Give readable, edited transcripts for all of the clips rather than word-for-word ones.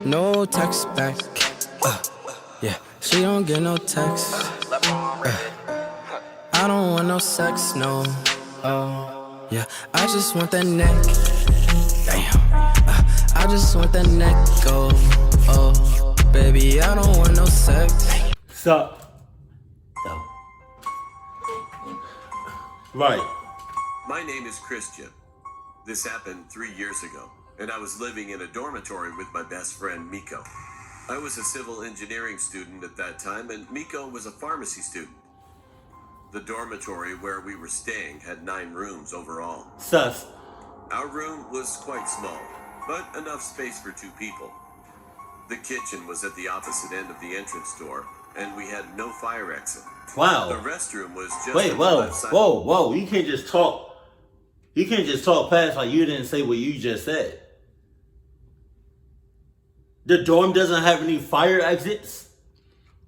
No text back. Yeah, she don't get no text. I don't want no sex, no. Oh, yeah, I just want that neck. Damn. I just want that neck. Oh, baby, I don't want no sex. Sup? No. Right. My name is Christian. This happened 3 years ago, and I was living in a dormitory with my best friend, Miko. I was a civil engineering student at that time, and Miko was a pharmacy student. The dormitory where we were staying had 9 rooms overall. Sus. Our room was quite small, but enough space for 2 people. The kitchen was at the opposite end of the entrance door, and we had no fire exit. Wow. The restroom was just Wait, on the whoa, left side. whoa. You can't just talk. You can't just talk past like you didn't say what you just said. The dorm doesn't have any fire exits.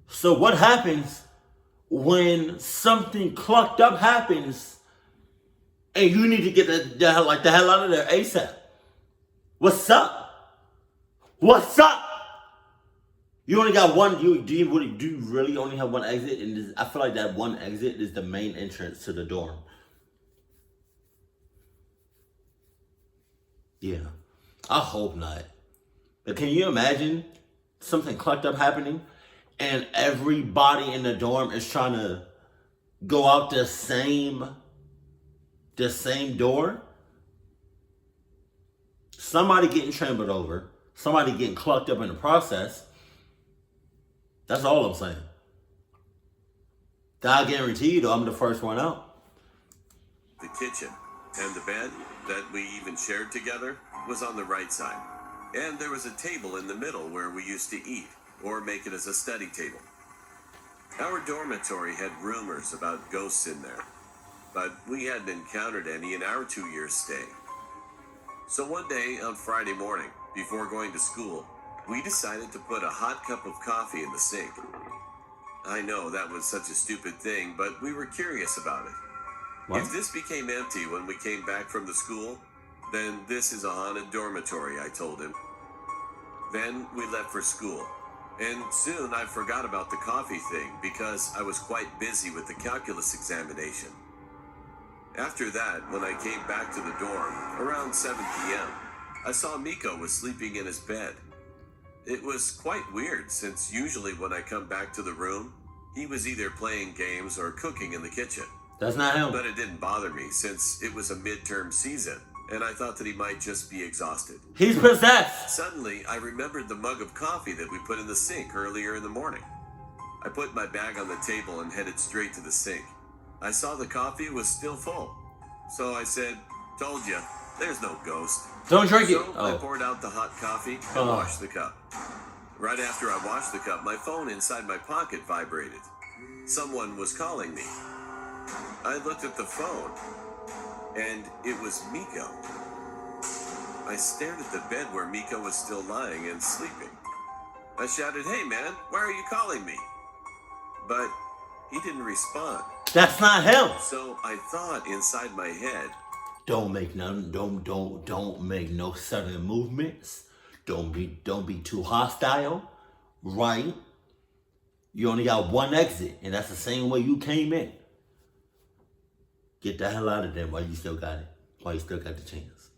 So what happens when something clucked up happens and you need to get the hell out of there ASAP? What's up? What's up? You only got one. Do you really only have one exit? And I feel like that one exit is the main entrance to the dorm. Yeah, I hope not. But can you imagine something clucked up happening and everybody in the dorm is trying to go out the same door? Somebody getting trampled over, somebody getting clucked up in the process. That's all I'm saying. I guarantee you though, I'm the first one out. The kitchen and the bed that we even shared together was on the right side. And there was a table in the middle where we used to eat or make it as a study table. Our dormitory had rumors about ghosts in there, but we hadn't encountered any in our 2 years stay. So one day on Friday morning, before going to school, we decided to put a hot cup of coffee in the sink. I know that was such a stupid thing, but we were curious about it. What? If this became empty when we came back from the school, then this is a haunted dormitory, I told him. Then we left for school, and soon I forgot about the coffee thing because I was quite busy with the calculus examination. After that, when I came back to the dorm, around 7 p.m., I saw Miko was sleeping in his bed. It was quite weird since usually when I come back to the room, he was either playing games or cooking in the kitchen. That's not him. But it didn't bother me since it was a midterm season, and I thought that he might just be exhausted. He's possessed. Suddenly, I remembered the mug of coffee that we put in the sink earlier in the morning. I put my bag on the table and headed straight to the sink. I saw the coffee was still full. So I said, "Told you, there's no ghost." Don't drink it. So I poured out the hot coffee and washed the cup. Right after I washed the cup, my phone inside my pocket vibrated. Someone was calling me. I looked at the phone, and it was Miko. I stared at the bed where Miko was still lying and sleeping. I shouted, "Hey man, why are you calling me?" But he didn't respond. That's not him. So I thought inside my head, Don't make no sudden movements. Don't be too hostile. Right? You only got one exit, and that's the same way you came in. Get the hell out of there while you still got it. While you still got the chance.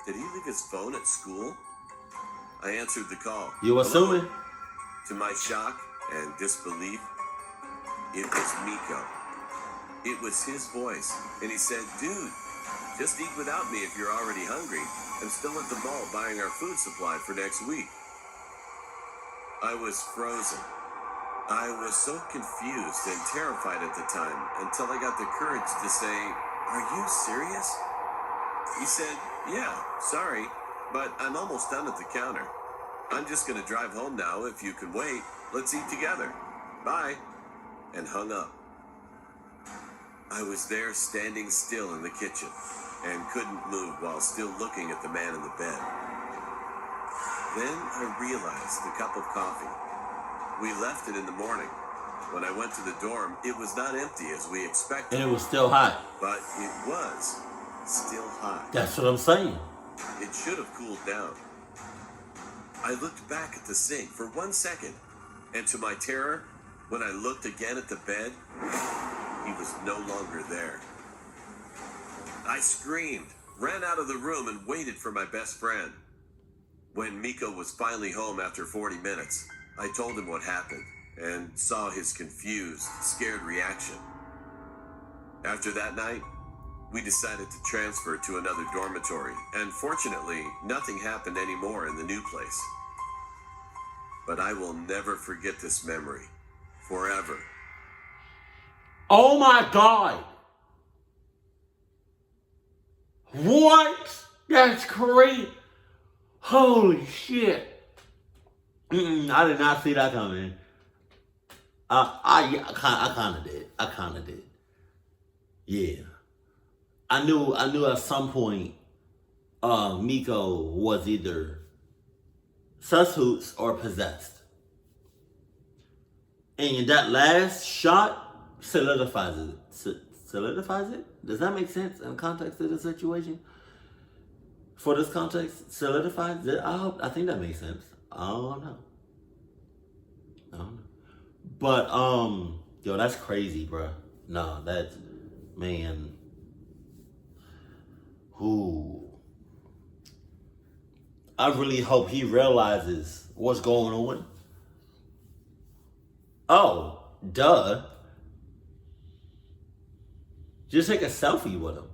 did he leave his phone at school? I answered the call. You assuming? Hello? To my shock and disbelief, it was Miko. It was his voice, and he said, "Dude, just eat without me if you're already hungry. I'm still at the mall buying our food supply for next week." I was frozen. I was so confused and terrified at the time until I got the courage to say, "Are you serious?" He said, "Yeah, sorry, but I'm almost done at the counter. I'm just going to drive home now if you can wait. Let's eat together. Bye," and hung up. I was there standing still in the kitchen and couldn't move while still looking at the man in the bed. Then I realized the cup of coffee. We left it in the morning. When I went to the dorm, it was not empty as we expected. And it was still hot. But it was still hot. That's what I'm saying. It should have cooled down. I looked back at the sink for 1 second, and to my terror, when I looked again at the bed, he was no longer there. I screamed, ran out of the room, and waited for my best friend. When Miko was finally home after 40 minutes, I told him what happened and saw his confused, scared reaction. After that night, we decided to transfer to another dormitory, and fortunately, nothing happened anymore in the new place. But I will never forget this memory, forever. Oh my God. What? That's crazy. Holy shit. I did not see that coming. I kind of did. Yeah. I knew at some point Miko was either sushoots or possessed. And that last shot solidifies it. Solidifies it? Does that make sense in the context of the situation? For this context, solidifies it? I think that makes sense. I don't know. But, yo, that's crazy, bro. No, that's, man. Ooh. I really hope he realizes what's going on. Oh, duh. Just take a selfie with him.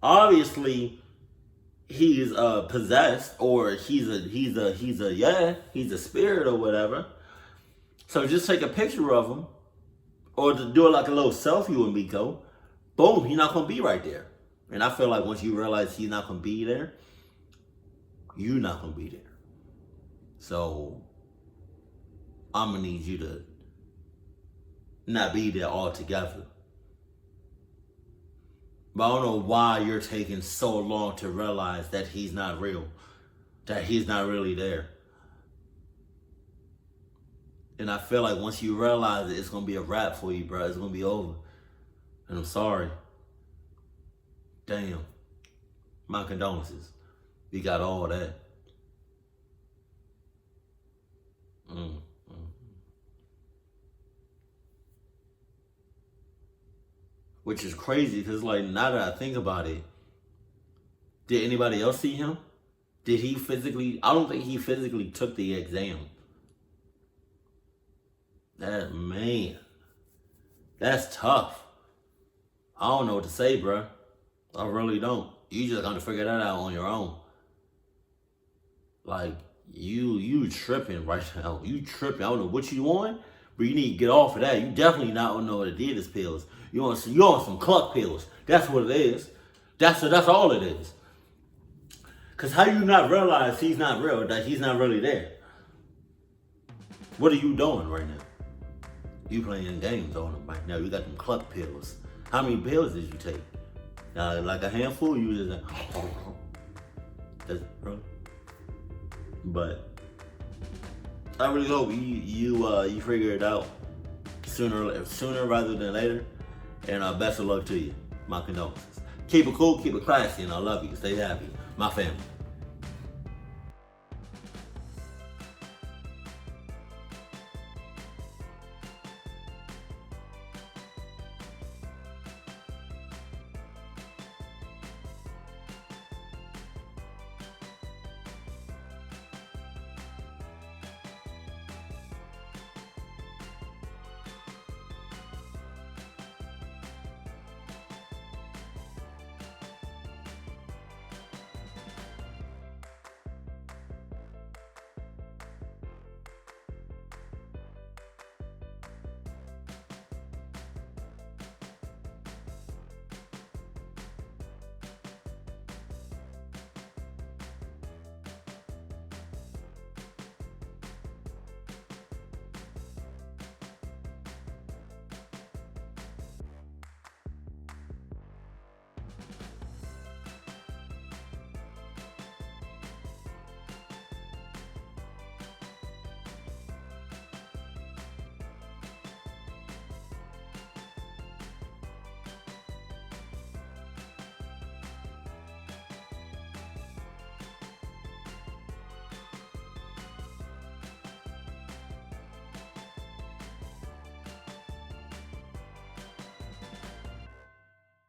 Obviously, he's possessed, or he's a spirit or whatever. So just take a picture of him, or to do like a little selfie with Miko. Boom, he's not gonna be right there. And I feel like once you realize he's not gonna be there, you're not gonna be there. So I'm gonna need you to not be there altogether. But I don't know why you're taking so long to realize that he's not real, that he's not really there. And I feel like once you realize it, it's gonna be a wrap for you, bro. It's gonna be over. And I'm sorry. Damn. My condolences. You got all that. Which is crazy, because like now that I think about it, did anybody else see him? Did he physically? I don't think he physically took the exam. That, man, that's tough. I don't know what to say, bro. I really don't. You just gotta figure that out on your own. Like, you tripping right now. You tripping. I don't know what you on, but you need to get off of that. You definitely not on no Adidas pills. You on some cluck pills. That's what it is. That's all it is. Cause how you not realize he's not real, that he's not really there? What are you doing right now? You playing games on him right now. You got them cluck pills. How many pills did you take? Like a handful? You just like, that's bro. But I really hope you figure it out sooner rather than later. And best of luck to you. My condolences. Keep it cool, keep it classy, and I love you. Stay happy. My family.